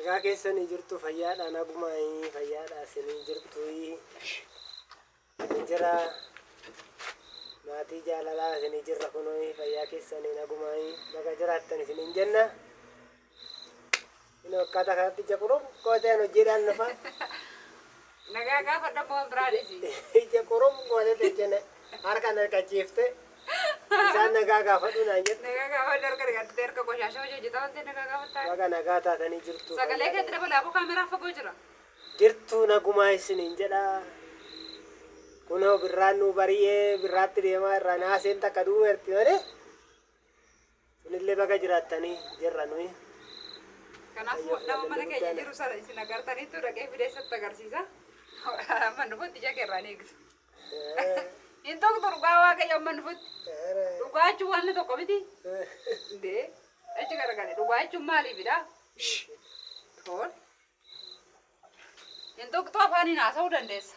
Nagaa keessanii jirtu fayyaadha nagumaayii fayyaadha isinii jirtuyi jira maatii jaalalaa isinii jirra kunooyi fayyaa keessanii nagumaayii baga jiraattan isiniin jenna inni akkaataa kanatti ija qoteen hojiidhaan nafa nagaa gaafa dhammoo biraadhisi ija qootee jenne harkaan harkachiifte isaan nagaa gaafadhu naan jette nagaa gaafa darga qoshashaa hojii hojjetaa wanti nagaa gaafataa baga nagaa taatanii jirtu sagalee kee dabala aboo kaameraa fagoo jira jirtu nagumaa isiniin jedha kunoo birraan nu bari'ee birraatti deemaa irraa naaseen takka duuberti malee sunillee baga jiraattanii jirra nuyi kanaafuu nama mana keenya jiru sana isin agartaniitu dhaqee fideessatti agarsiisa amma nufutti ija keerraan eegdu in tokko dhugaa waaqayyo amma nufutti dhugaa jechuun waan tokko miti dee achi garagale dhugaa jechuun maaliifidha toon in tokko afaaniin haasa'uu dandeessa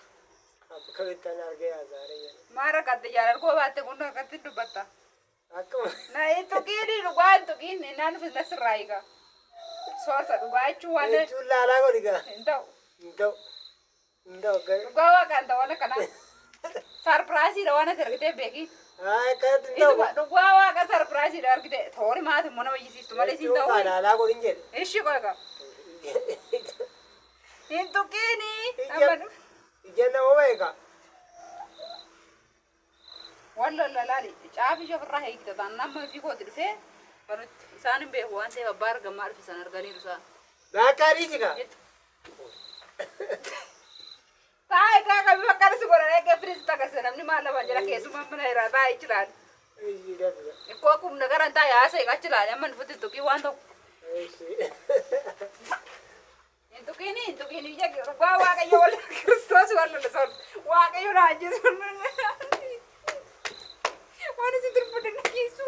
akkamitti argee haasa'anii maara qatte jaalal koo baatte kun akkatti dubbatta akkuma na in tokkiini dhugaa in tokkiin naan fi nasirraa eegaa sorsa dhugaa jechuun waan jechuun laalaa godhi gaa hin ta'u dhugaa waaqaan ta'u waan akkanaa sarpiraasiidha waan ati argitee beeki akkatti hin ta'u dhugaa waaqa sarpiraasiidha argite tooni maati immoo nama jisiistu malee siin ta'u laalaa godhin jedhe ishii qoyqa hin tuqiini ija nama beeka waan lallalaali caafi shafirraa heegita taan nama fi kooti dhufee banutti isaan hin beeku waan ta'eef abbaa argamaa dhufisan arganiiru isaan baakkaariisi gaa taa'e taa qabi bakka si godhan eegee firiis tagarse namni maal lafa jira keessumaa mana irraa taa'e ichi laali ikkoo kumna garan taa'e haasa eega achi laali amma nufutti tuqii waan tokko hin tuqiini ija dhugaa waaqayyo wal kiristoos wal lalisoon waaqayyo raajisuun waan isi dirbuudhe nageessu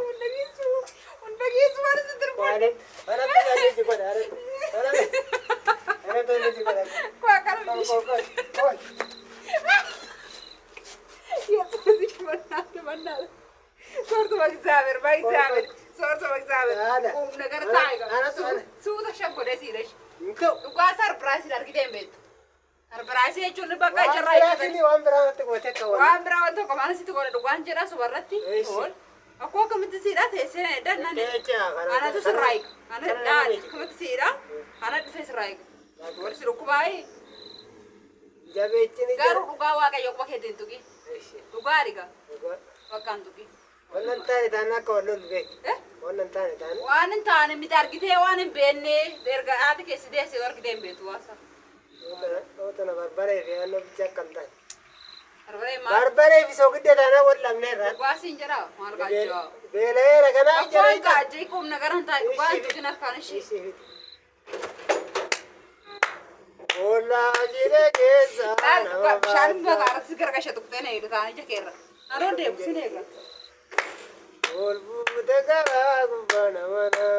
waan isi dirbuudhe sorsa magzaaber humna gara taa'e suuta shaggode siidhash dhugaa sarpiraasiidha argitee hin beektu sarpiraasii jechuun bakka jirraa eeggatanii waan biraa wanti gootee qabu waan biraa wanti tokko maal sitti godhe dhugaan jedha subarratti ool akkoo akkamitti siidha teessee dannaan anatu sirraa eega ana dhaali akkamitti siidha ana dhufee sirraa eega warri si dhukkubaayii jabeechini garuu dhugaa waaqayyo quba keetiin tuqi dhugaa dhiga bakkaan tuqi wannan taane taane akka wallol beek wannan taane taane waan hin taane miti argitee waan hin beenne erga haati keessi deesse argitee hin beektu waasa ootana barbaree fi annoo bicha akkam taane barbaree fi soogidde taana wal lamne irraa dhugaasiin jira maal gaajjaa beelayeera kanaa akkoo gaajjii kumna garan taa'e dhugaa hin tuqin akkaan ishii ollaa jire keessa nama bishaan magaaratti gargasha tuqxee na eegdu taane ija keerra aroon deebu sin eega ol buute garaa gubbaa namana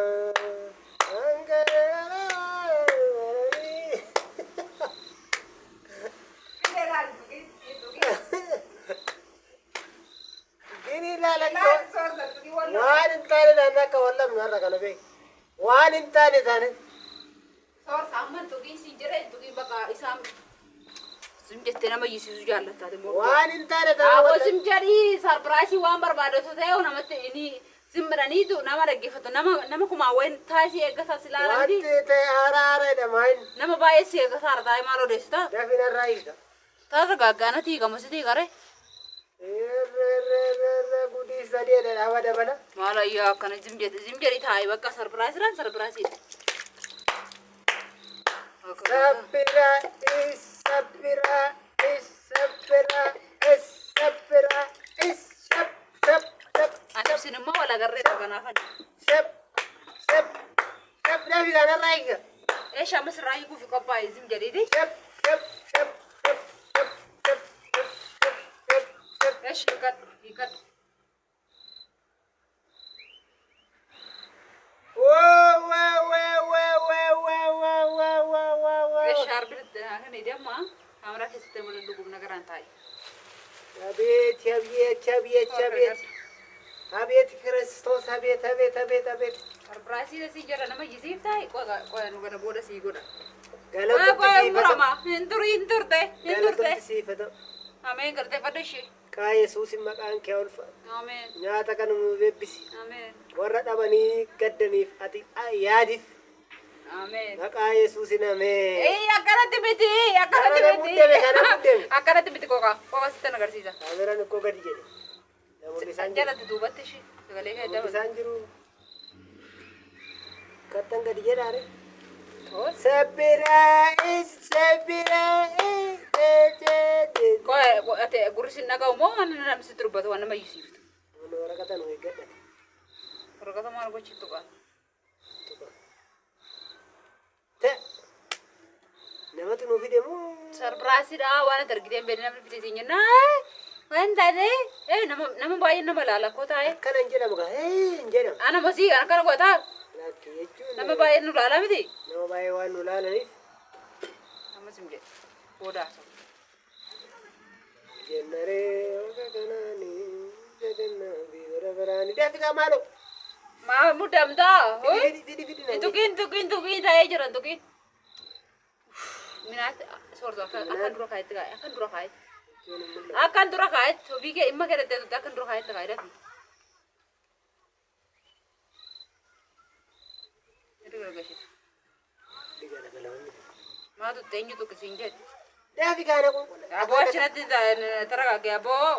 gini laalakko waan hin taane taane akka wallamnu har'a kana beek waan hin taane taane sorsa amma tuqii siin jira tuqii bakka isaan sim jettee nama yisiisu jaallattaate moo waan hin taane taane aboo sim jedhii sarpiraasii waan barbaadatu ta'e namatti inni simbiraniitu nama dhaggeeffatu nama kumaa wayin taasii eeggataa silaalandi wanti ta'e haara jedhamain nama baay'ee si eeggataa irra taa'e maal odeessita dafinarraa hiika taarra gaaggaana tiigamasitii qare gudii sadeedha dhaaba dabala maal ayyaa akkana zim jedhi taa'e bakka sarpiraasiidhaan sarpiraasiidha ani isin immoo wal agarreedha kanaafan eeshaa masirraa hiikuufi qophaa'e zim jedhiiti eesh hiikadhu harbi deema kameraa keessatti waliin dhugum nagaraan taa'e abeet abeet abeet abeet abeet Kristos abeet abeet abeet abeet Sarpirsi si jala nama yisif tai ko nu kana boda si goda. Galata Ko murama hinturte. galata sifata. Amen karte fadashi. Ka Yesuus maqaan kee ulfa. Amen. Nyaata kan nu bebbisi. Amen. Warra dhabanii gaddaniif ati yaadif. Amen. Maqaa Yesuusin ameen. Akkanatti miti. Akkanatti miti koka sitti agarsiisa. Kaameraan ikkoo gadi jedhe. Namoonni isaan jiru. Jalatti duubatti ishee sagalee kee Namoonni dabala. isaan jiru. Kattan gadi jedhaare. Toos. Sabbiraa Ko ate gurrisin dhaga'u moo waan namni sitti dubbatu waan nama yisiiftu. waraqata nu eeggadhate. Waraqata maal gochittu qaba. Ta'e namatu nu fide moo? Sarpiraasidha waan ati argiteen beekne namni fide siin jennaa. Waan taate nama baay'ee nama laala koo taa'e. Akkana hin jedhamu gaa hin jedhamu. Ana masii akkana gootaa. Lakkii jechuun Nama baay'ee nu laala miti. nama baay'ee waan nu laalaniif Nama sim jedhe. Boodaa. jennaree oga kanaanii jagannaa fi bara baraanii deebisaa maaloo. Maa muddamtaa. Fidi Tukiin taa'ee jiran tukiin. Minaat soorta akkan dura kaayetti kaa'e akkan dura kaaye. Akkan dura kaayetti ofii kee dhimma kee deddeebitti akkan dura kaayetti kaa'e dafi. Maa tutte eenyu tukkisiin jedhe. Deebi kaana kun. Aboo achinatti taragaagee aboo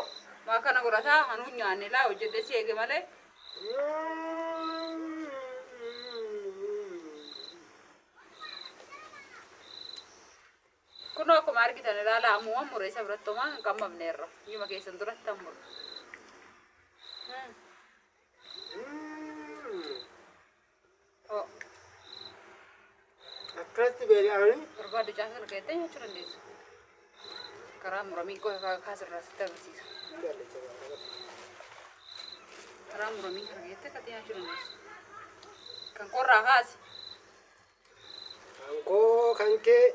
maa kana godhataa hanuu nyaanne laa hojjedhe si eege malee. Kunoo akkuma argitan ilaalaa ammoo muree isa biratti homaa hin qammafneerra. Iyyuma keessan duratti hammuru. Akkasitti beela'anii. Barbaadu jaasana keettee nyaachu dandeessu. Karaa muramii kaasirraa sitti agarsiisa. Karaa muramii kana keettee kattee nyaachuu dandeessu. Kan qorraa kaasi. Kankoo kan kee.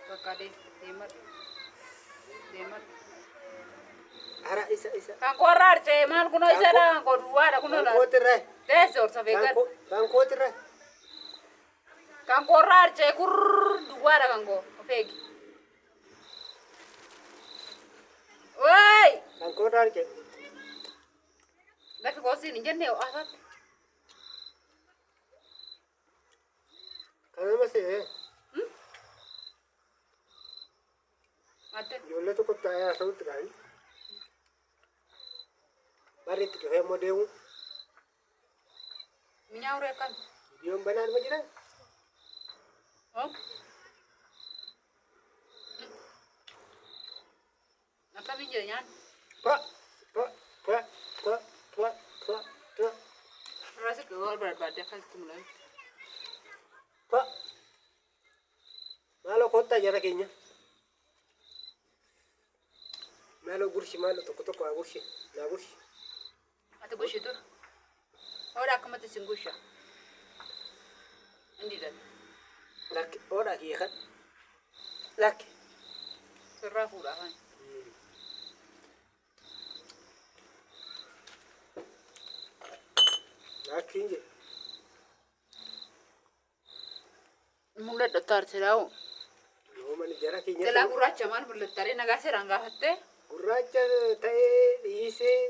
Bakka deemadhu. Ara isa. Kan qorraa arcee maal kunoo isadha kan duwwaadha kunoo laala. Kankootirraa. Deessi horsa feegan. Kankootirraa. Kan qorraa arcee duwwaadha kan koo feegi. Waay! Kankoorraa arge. Bakka goosiin hin jenne asatti. Kanama see. Madde. Ijoollee tokko taa'ee haasa'utti kaa'anii. Barri itti dhufee immoo deemu. Minyaa uree akkam? Biyyoon banaan ma jiran? Akkamiin jira nyaan? Pa. Rasi wal barbaadde akkasitti mul'atu. Pa. Maaloo kottaa jara keenya. Maaloo gurshi maaloo tokko haa gurshi. Naa gurshi. Ati gushi dur. Oda akkamatti sin gusha. Indi dan. Lakki oodhaa kiyya kan. Lakki. Sirraa fuudhaa kan. Lakkiin jedhe. Mul'adha taarsilaa'u. Yoo mani jara keenya. Jalaa gurraacha maal mul'attare nagaa seeraan gaafattee. Gurraacha ta'ee dhiisee.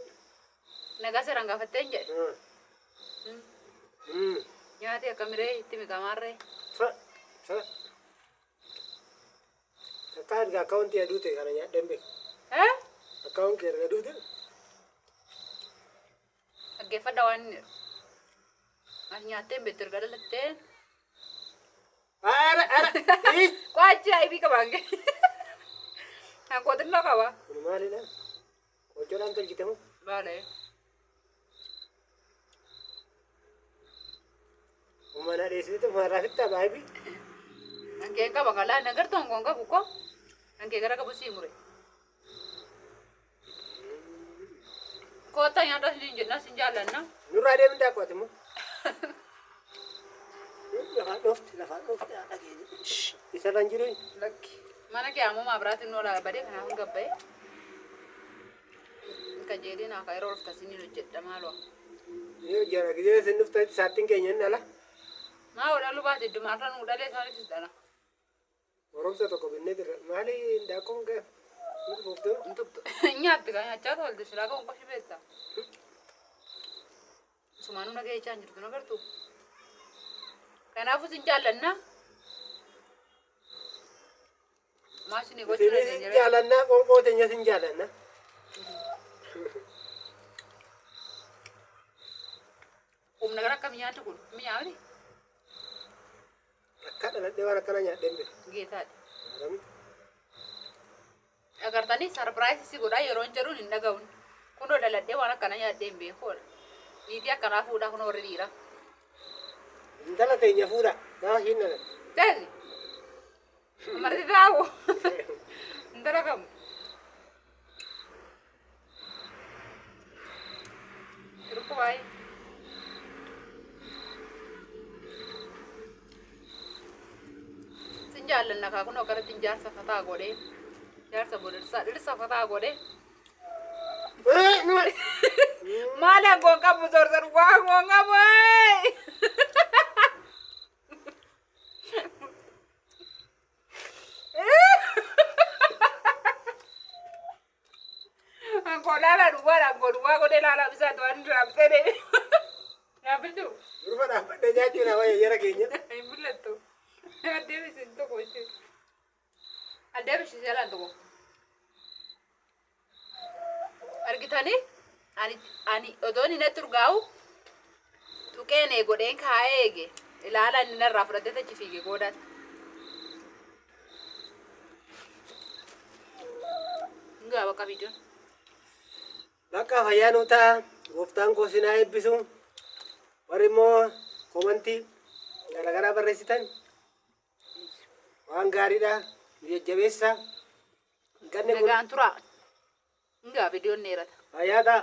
Nagaa seeraan gaafattee hin jedhe. Nyaati akkamiree itti miqamaarree. Akka argaa akkaawuntii aduu ta'e kana nyaadhaan beeku. Akkaawuntii erga aduu ta'e. Dhaggeeffadha waan inni. Ati nyaattee hin beektu erga dhalattee. Ara. Qo'achi aybii qabaan gee. Kan qotinnoo qaba. Kun maalidha? Qochoodhaan tolchitamu. Baalee. Uummanaa dheessite maarraa fittaa baay'ee. Angkee qaba kalaa nagartu hangoon qabu ko. Angkee gara qabu sii mure. Koota nyaata siin jenna siin jaallanna. Nurraa deemin daakwaati immoo. Lafaan dhoofti haadha keenya. Isarraan jiru. Lakki. Mana kee ammoo maabiraatiin noolaa badee kanaaf hin gabba'e. Kajeeliin akka yeroo dhufta siin hojjedha maaloo. Yoo jara gidee sin dhufte saatiin keenya hin dhala. Maa ola lubaati dumarran udalee isaaniitis dhala. Oromsa tokko binnee jira. Maali daakkoon kee? Nuti buuftuu? Nyaatti kan nyaachaa tolti silaa kan qoshi beekta. Sumaanuu nagee ijaan jirtu nagartu. Kanaafuu sin jaallanna. Maashini gochuu na Sin jaallanna qoonqoo teenya sin jaallanna. Humna gara akkam nyaanni kun mi'aawni? Akka dhaladhee waan akkana nyaadheen beeku. Geetaadha. Agartanii sarpiraayisii godhaa yeroo hin jedhuun hin dhaga'uun. Kunoo dhaladhee waan akkana nyaadheen beekuudha. Niitii akkanaa fuudhaa kunoo warri dhiiraa. Intala teenya fuudha. Naa hin dhaladhe. Teessi. Marti taa'u. Intala kamu. Irko baay'ee. Jaallanna kaa kunoo kanatti jaarsa fataa godhee jaarsa bodarsaa dhirsa fataa godhee maali angoon qabu soorsan waa angoon qabu angoon laala duwwaa angoon duwwaa godhee laala bisaa tuwaan duraamtee deeme naafitu Durba dhaabbadhee nyaachuun hawa yeera keenya. hin mul'attu. Adeemsisin tokko ishee. Adeemsisin jalaan tokko. Argitanii? Ani odoon hin turgaa'u tuqeen godheen kaa'ee eege ilaala inni narraa fudhatee tachi fiige goodaati. Ngaa bakka viidiyoon. Bakka fayyaa nuu ta'a. Gooftaan koo sinaa eebbisu. Warri immoo komantii garaagaraa barreessitan. Waan gaariidha. Jajjabeessa. Nagaan tura. Ngaa viidiyoon dheerata. Fayyaa ta'a.